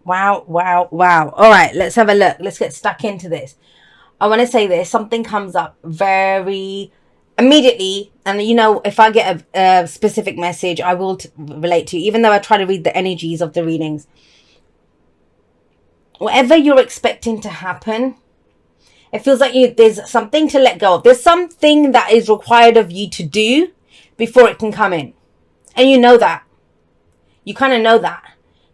Wow, wow, wow. All right, let's have a look. Let's get stuck into this. I want to say this. Something comes up very immediately. And, if I get a specific message, I will relate to you, even though I try to read the energies of the readings. Whatever you're expecting to happen, it feels like there's something to let go of. There's something that is required of you to do before it can come in. And you know that. You kind of know that.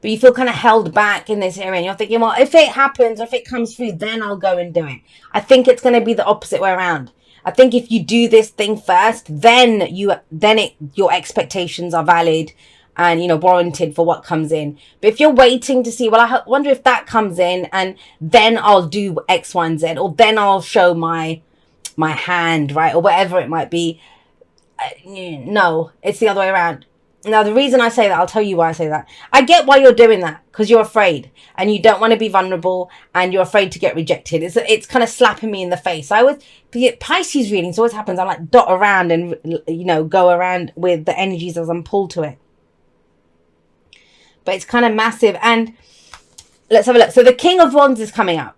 But you feel kind of held back in this area. And you're thinking, well, if it happens, if it comes through, then I'll go and do it. I think it's going to be the opposite way around. I think if you do this thing first, then your expectations are valid and, warranted for what comes in. But if you're waiting to see, well, I wonder if that comes in and then I'll do X, Y, and Z, or then I'll show my hand, right? Or whatever it might be. No, it's the other way around. Now, the reason I say that, I'll tell you why I say that. I get why you're doing that, because you're afraid and you don't want to be vulnerable and you're afraid to get rejected. It's kind of slapping me in the face. I always get Pisces readings. Always happens. I like dot around and, go around with the energies as I'm pulled to it. But it's kind of massive. And let's have a look. So the King of Wands is coming up.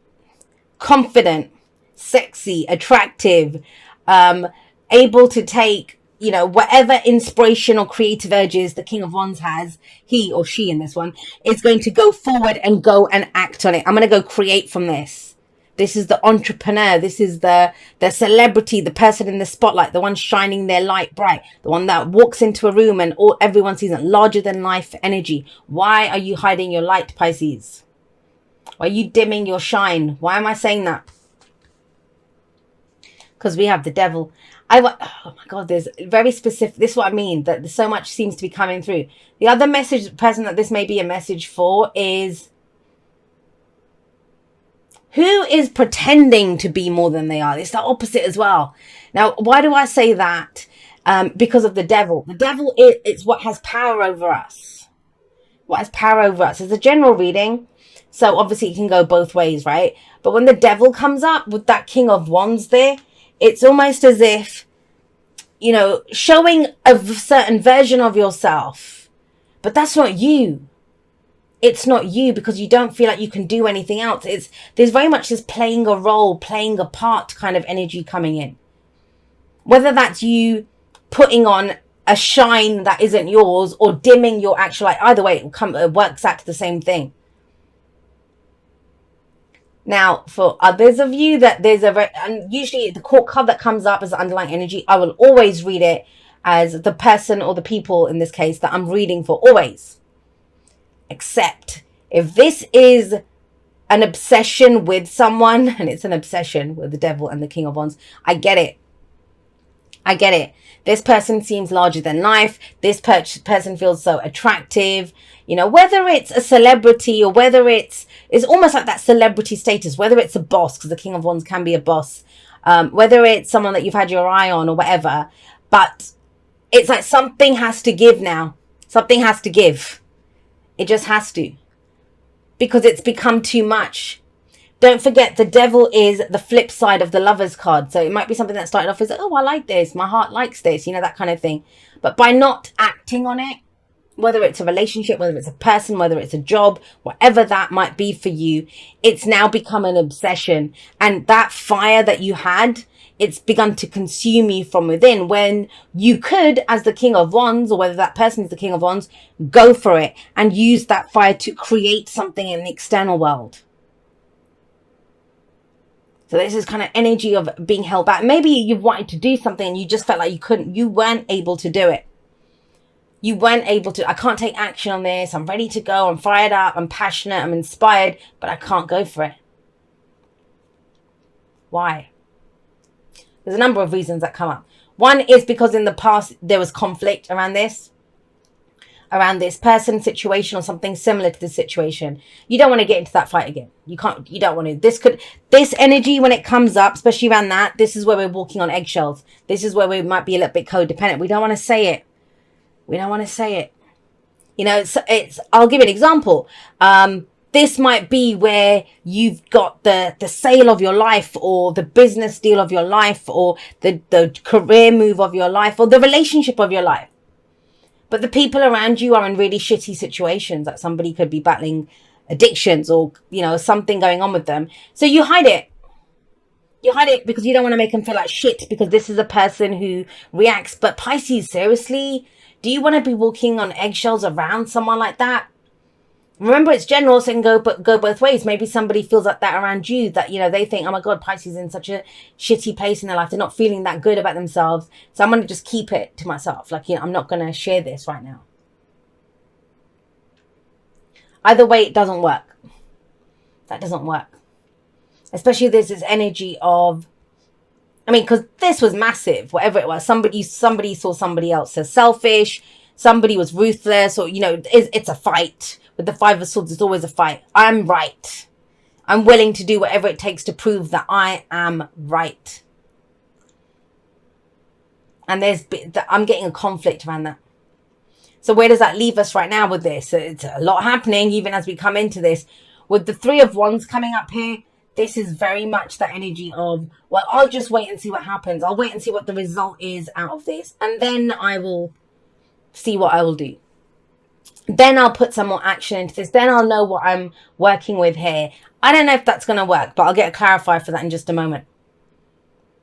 Confident, sexy, attractive, able to take, whatever inspiration or creative urges the King of Wands has, he or she in this one, is going to go forward and go and act on it. I'm going to go create from this. This is the entrepreneur. This is the celebrity, the person in the spotlight, the one shining their light bright, the one that walks into a room and everyone sees it, larger than life energy. Why are you hiding your light, Pisces? Why are you dimming your shine? Why am I saying that? Because we have the devil. Oh my God, there's very specific. This is what I mean, that so much seems to be coming through. The other person that this may be a message for is who is pretending to be more than they are. It's the opposite as well. Now, why do I say that? Because of the devil. The devil is what has power over us. What has power over us. It's a general reading. So obviously it can go both ways, right? But when the devil comes up with that King of Wands there, it's almost as if, showing a certain version of yourself. But that's not you. It's not you, because you don't feel like you can do anything else. There's very much this playing a role, playing a part kind of energy coming in. Whether that's you putting on a shine that isn't yours or dimming your actual light. Either way, it works out to the same thing. Now, for others of you that and usually the court card that comes up as the underlying energy, I will always read it as the person or the people in this case that I'm reading for, always. Except if this is an obsession with someone, and it's an obsession with the devil and the King of Wands, I get it. I get it. This person seems larger than life. This person feels so attractive. Whether it's a celebrity or whether it's almost like that celebrity status, whether it's a boss, because the King of Wands can be a boss, whether it's someone that you've had your eye on or whatever, but it's like something has to give now. Something has to give. It just has to, because it's become too much. Don't forget, the devil is the flip side of the Lovers card. So it might be something that started off as, oh, I like this. My heart likes this, that kind of thing. But by not acting on it, whether it's a relationship, whether it's a person, whether it's a job, whatever that might be for you, it's now become an obsession. And that fire that you had, it's begun to consume you from within, when you could, as the King of Wands, or whether that person is the King of Wands, go for it and use that fire to create something in the external world. So this is kind of energy of being held back. Maybe you've wanted to do something and you just felt like you weren't able to do it. You weren't able to, I can't take action on this. I'm ready to go. I'm fired up. I'm passionate. I'm inspired, but I can't go for it. Why? There's a number of reasons that come up. One is because in the past there was conflict around this person, situation, or something similar to this situation. You don't want to get into that fight again. You don't want to. This energy, when it comes up, especially around that, this is where we're walking on eggshells. This is where we might be a little bit codependent. We don't want to say it. I'll give you an example. This might be where you've got the sale of your life, or the business deal of your life, or the career move of your life, or the relationship of your life. But the people around you are in really shitty situations. Like somebody could be battling addictions or, something going on with them. So you hide it. You hide it because you don't want to make them feel like shit, because this is a person who reacts. But Pisces, seriously? Do you want to be walking on eggshells around someone like that? Remember, it's general, so it can go both ways. Maybe somebody feels like that around you, that, they think, oh my God, Pisces is in such a shitty place in their life. They're not feeling that good about themselves. So I'm going to just keep it to myself. Like, I'm not going to share this right now. Either way, it doesn't work. That doesn't work. Especially there's this energy of, because this was massive, whatever it was. Somebody saw somebody else as selfish. Somebody was ruthless, or, it's a fight. With the Five of Swords, it's always a fight. I'm right. I'm willing to do whatever it takes to prove that I am right. And I'm getting a conflict around that. So where does that leave us right now with this? It's a lot happening, even as we come into this. With the Three of Wands coming up here, this is very much that energy of, well, I'll just wait and see what happens. I'll wait and see what the result is out of this. And then I will see what I will do. Then I'll put some more action into this. Then I'll know what I'm working with here. I don't know if that's going to work, but I'll get a clarifier for that in just a moment.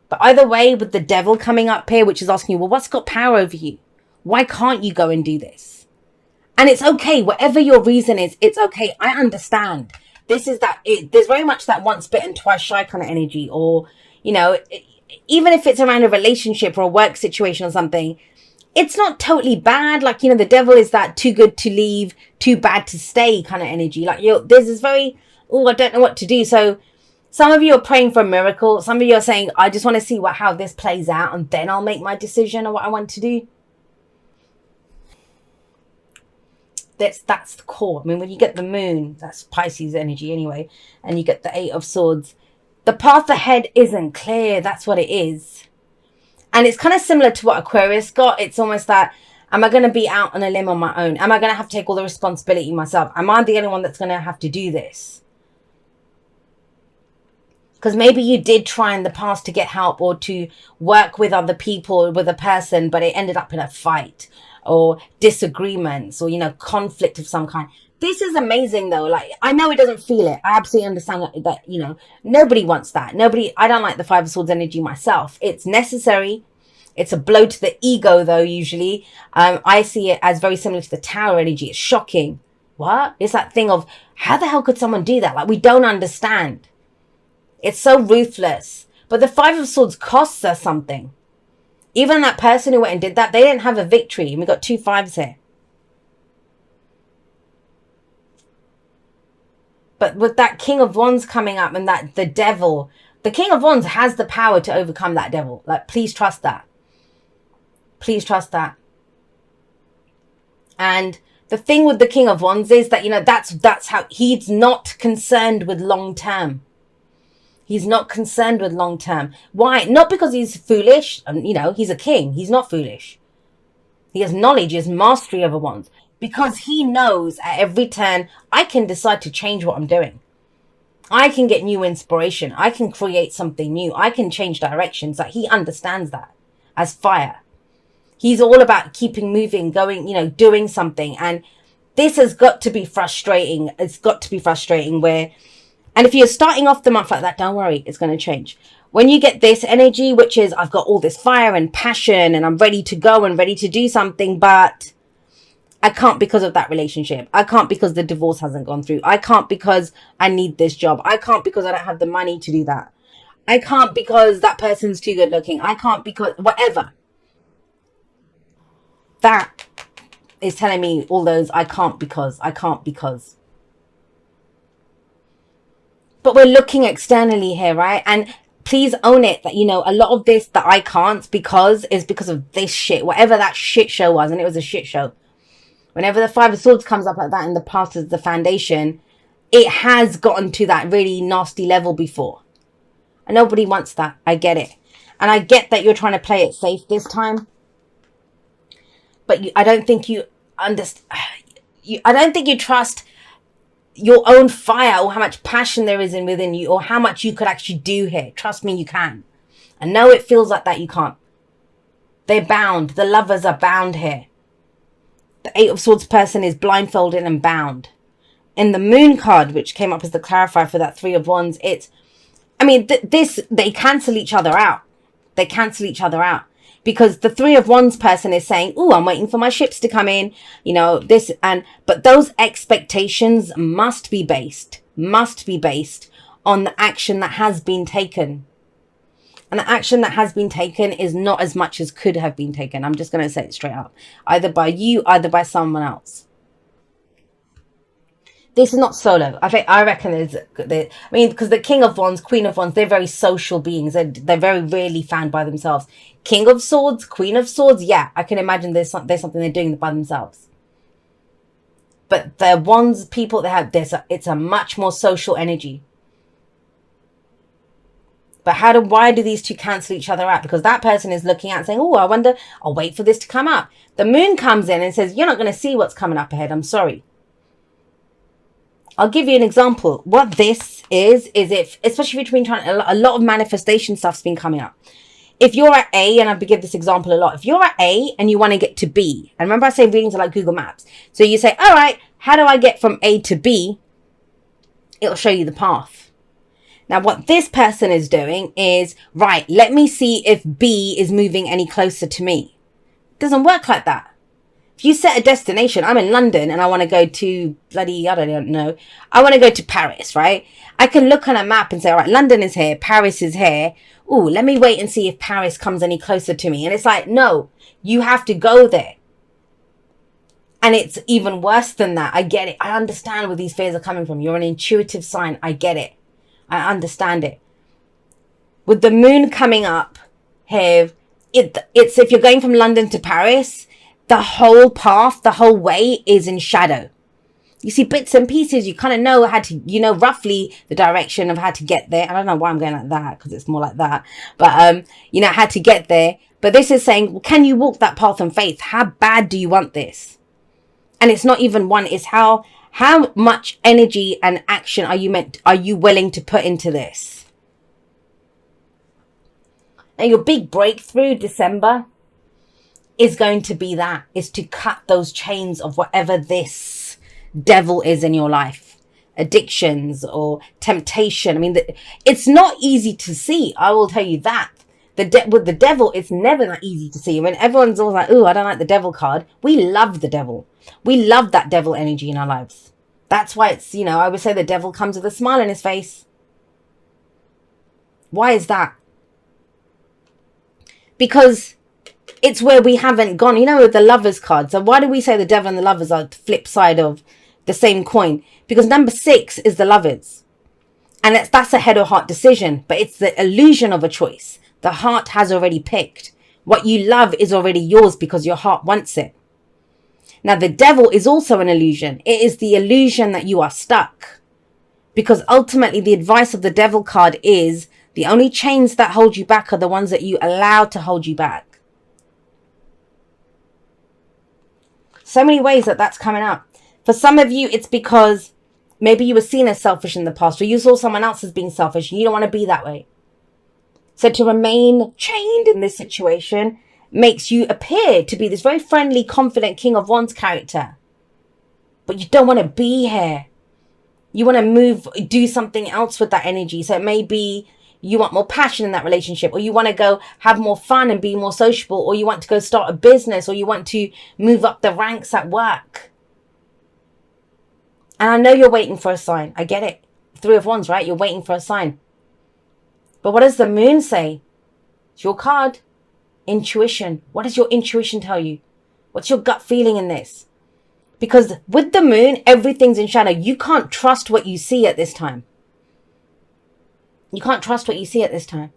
But either way, with the Devil coming up here, which is asking you, well, what's got power over you? Why can't you go and do this? And it's okay. Whatever your reason is, it's okay. I understand. There's very much that once bitten, twice shy kind of energy. Or, even if it's around a relationship or a work situation or something, it's not totally bad. Like, the Devil is that too good to leave, too bad to stay kind of energy. Like, there's this very, I don't know what to do. So some of you are praying for a miracle. Some of you are saying, I just want to see how this plays out, and then I'll make my decision on what I want to do. That's the core. When you get the moon, that's Pisces energy anyway, and you get the Eight of Swords, the path ahead isn't clear. That's what it is. And it's kind of similar to what Aquarius got. It's almost that, am I going to be out on a limb on my own? Am I going to have to take all the responsibility myself? Am I the only one that's going to have to do this? Because maybe you did try in the past to get help or to work with other people, with a person, but it ended up in a fight or disagreements or, conflict of some kind. This is amazing though. Like, I know it doesn't feel it. I absolutely understand that, nobody wants that. I don't like the Five of Swords energy myself. It's necessary. It's a blow to the ego though, usually. I see it as very similar to the Tower energy. It's shocking. What? It's that thing of, how the hell could someone do that? Like, we don't understand. It's so ruthless. But the Five of Swords costs us something. Even that person who went and did that, they didn't have a victory. And we got 2 5s here. But with that King of Wands coming up and that the Devil, the King of Wands has the power to overcome that Devil. Like, please trust that. Please trust that. And the thing with the King of Wands is that, that's how he's not concerned with long term. He's not concerned with long term. Why? Not because he's foolish. He's a king. He's not foolish. He has knowledge, he has mastery over wands. Because he knows at every turn, I can decide to change what I'm doing. I can get new inspiration. I can create something new. I can change directions. Like, he understands that as fire. He's all about keeping moving, going, doing something. And this has got to be frustrating. It's got to be frustrating where, and if you're starting off the month like that, don't worry, it's going to change. When you get this energy, which is, I've got all this fire and passion and I'm ready to go and ready to do something, but I can't because of that relationship. I can't because the divorce hasn't gone through. I can't because I need this job. I can't because I don't have the money to do that. I can't because that person's too good looking. I can't because whatever. That is telling me all those I can't because. But we're looking externally here, right? And please own it that, a lot of this that I can't because is because of this shit. Whatever that shit show was, and it was a shit show. Whenever the Five of Swords comes up like that in the past as the foundation, it has gotten to that really nasty level before. And nobody wants that. I get it. And I get that you're trying to play it safe this time. But I don't think you understand. I don't think you trust your own fire or how much passion there is within you or how much you could actually do here. Trust me, you can. I know it feels like that you can't. They're bound. The lovers are bound here. The Eight of Swords person is blindfolded and bound. in the moon card, which came up as the clarifier for that Three of Wands, it's, I mean, they cancel each other out. They cancel each other out. Because the Three of Wands person is saying, oh, I'm waiting for my ships to come in, you know, this, and, but those expectations must be based on the action that has been taken. And the action that has been taken is not as much as could have been taken. I'm just going to say it straight up. Either by you, either by someone else. This is not solo. I reckon I mean, because the King of Wands, Queen of Wands, they're very social beings. They're very rarely found by themselves. King of Swords, Queen of Swords, yeah, I can imagine there's something they're doing by themselves. But the Wands people, it's a much more social energy. But why do these two cancel each other out? Because that person is looking at saying, oh, I wonder, I'll wait for this to come up. The moon comes in and says, you're not going to see what's coming up ahead. I'm sorry. I'll give you an example. What this is if, especially if you're trying, a lot of manifestation stuff's been coming up. If you're at A, and I give this example a lot, if you're at A and you want to get to B, and remember I say readings are like Google Maps. So you say, all right, how do I get from A to B? It'll show you the path. Now, what this person is doing is, right, let me see if B is moving any closer to me. It doesn't work like that. If you set a destination, I'm in London and I want to go to bloody, I don't know. I want to go to Paris, right? I can look on a map and say, all right, London is here, Paris is here. Ooh, let me wait and see if Paris comes any closer to me. And it's like, no, you have to go there. And it's even worse than that. I get it. I understand where these fears are coming from. You're an intuitive sign. I get it. I understand it. With the moon coming up here, it's if you're going from London to Paris, the whole path, the whole way is in shadow. You see bits and pieces. You kind of know roughly the direction of how to get there. I don't know why I'm going like that, because it's more like that. But, how to get there. But this is saying, well, can you walk that path in faith? How bad do you want this? And it's not even one. It's how much energy and action are you willing to put into this? And your big breakthrough, December, is going to be is to cut those chains of whatever this devil is in your life. Addictions or temptation. I mean, it's not easy to see. I will tell you that. With the devil, it's never that easy to see. When everyone's all like, oh, I don't like the devil card. We love the devil. We love that devil energy in our lives. That's why it's, I would say the devil comes with a smile on his face. Why is that? Because it's where we haven't gone, with the lovers card. So why do we say the devil and the lovers are the flip side of the same coin? Because number 6 is the lovers. And that's a head or heart decision, but it's the illusion of a choice. The heart has already picked. What you love is already yours because your heart wants it. Now, the devil is also an illusion. It is the illusion that you are stuck. Because ultimately, the advice of the devil card is the only chains that hold you back are the ones that you allow to hold you back. So many ways that's coming out. For some of you, it's because maybe you were seen as selfish in the past, or you saw someone else as being selfish and you don't want to be that way. So to remain chained in this situation makes you appear to be this very friendly, confident King of Wands character. But you don't want to be here. You want to do something else with that energy. So it may be you want more passion in that relationship, or you want to go have more fun and be more sociable, or you want to go start a business, or you want to move up the ranks at work. And I know you're waiting for a sign. I get it. 3 of Wands, right? You're waiting for a sign. But what does the moon say? It's your card. Intuition. What does your intuition tell you? What's your gut feeling in this? Because with the moon, everything's in shadow. You can't trust what you see at this time. You can't trust what you see at this time.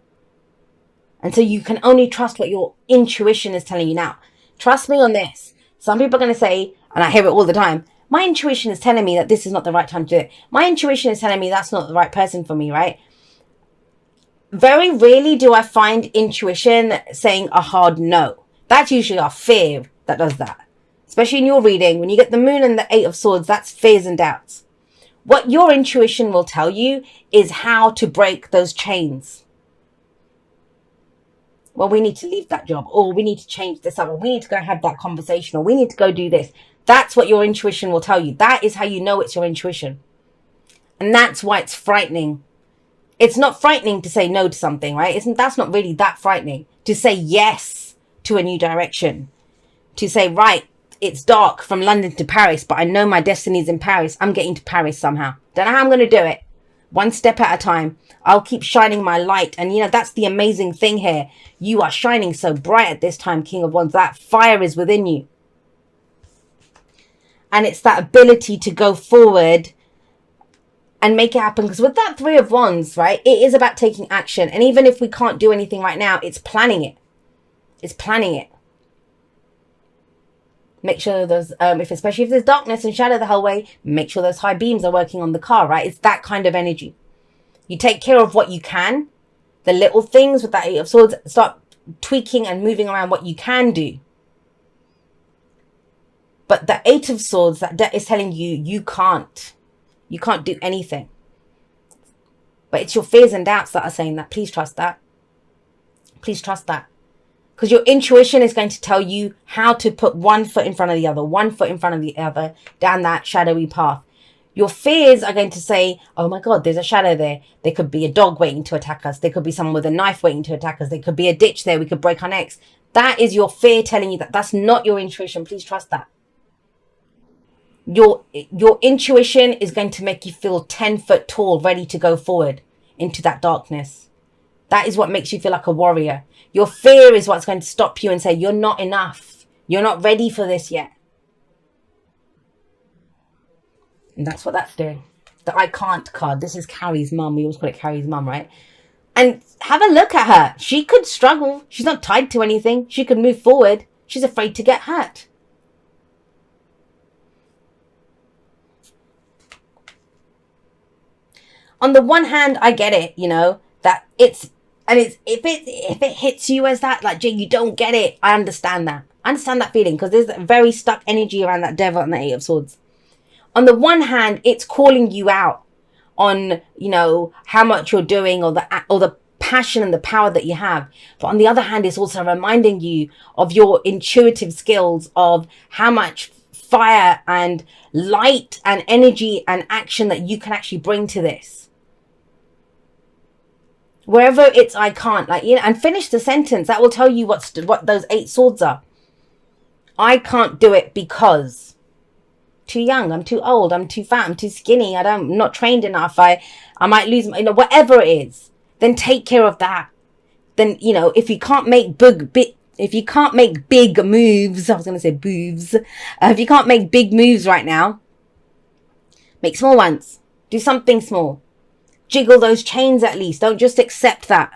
And so you can only trust what your intuition is telling you now. Trust me on this. Some people are going to say, and I hear it all the time, my intuition is telling me that this is not the right time to do it. My intuition is telling me that's not the right person for me, right? Very rarely do I find intuition saying a hard no. That's usually our fear that does that. Especially in your reading, when you get the moon and the 8 of swords, that's fears and doubts. What your intuition will tell you is how to break those chains. Well, we need to leave that job, or we need to change this up, or we need to go have that conversation, or we need to go do this. That's what your intuition will tell you. That is how you know it's your intuition. And that's why it's frightening. It's not frightening to say no to something, right? That's not really that frightening. To say yes to a new direction. To say, right, it's dark from London to Paris, but I know my destiny is in Paris. I'm getting to Paris somehow. Don't know how I'm going to do it. One step at a time. I'll keep shining my light. And, that's the amazing thing here. You are shining so bright at this time, King of Wands. That fire is within you. And it's that ability to go forward and make it happen. Because with that Three of Wands, right, it is about taking action. And even if we can't do anything right now, it's planning it. It's planning it. Make sure those, especially if there's darkness and shadow the whole way, make sure those high beams are working on the car, right? It's that kind of energy. You take care of what you can. The little things with that Eight of Swords, start tweaking and moving around what you can do. But the Eight of Swords, that is telling you, you can't do anything. But it's your fears and doubts that are saying that. Please trust that. Please trust that. Because your intuition is going to tell you how to put one foot in front of the other, one foot in front of the other, down that shadowy path. Your fears are going to say, oh my God, there's a shadow there. There could be a dog waiting to attack us. There could be someone with a knife waiting to attack us. There could be a ditch there. We could break our necks. That is your fear telling you that. That's not your intuition. Please trust that. Your intuition is going to make you feel 10 foot tall, ready to go forward into that darkness. That is what makes you feel like a warrior. Your fear is what's going to stop you and say, you're not enough. You're not ready for this yet. And that's what that's doing. The I can't card. This is Carrie's mum. We always call it Carrie's mum, right? And have a look at her. She could struggle. She's not tied to anything. She could move forward. She's afraid to get hurt. On the one hand, I get it, that it's, and it's, if it hits you as that, like, Jay, you don't get it. I understand that. I understand that feeling, because there's a very stuck energy around that Devil and the Eight of Swords. On the one hand, it's calling you out on, how much you're doing, or the passion and the power that you have. But on the other hand, it's also reminding you of your intuitive skills, of how much fire and light and energy and action that you can actually bring to this. Wherever it's I can't, and finish the sentence. That will tell you what those 8 swords are. I can't do it because too young, I'm too old, I'm too fat, I'm too skinny, I'm not trained enough, I might lose, whatever it is. Then take care of that. Then, if you can't make big moves, I was going to say boobs. If you can't make big moves right now, make small ones. Do something small. Jiggle those chains at least. Don't just accept that.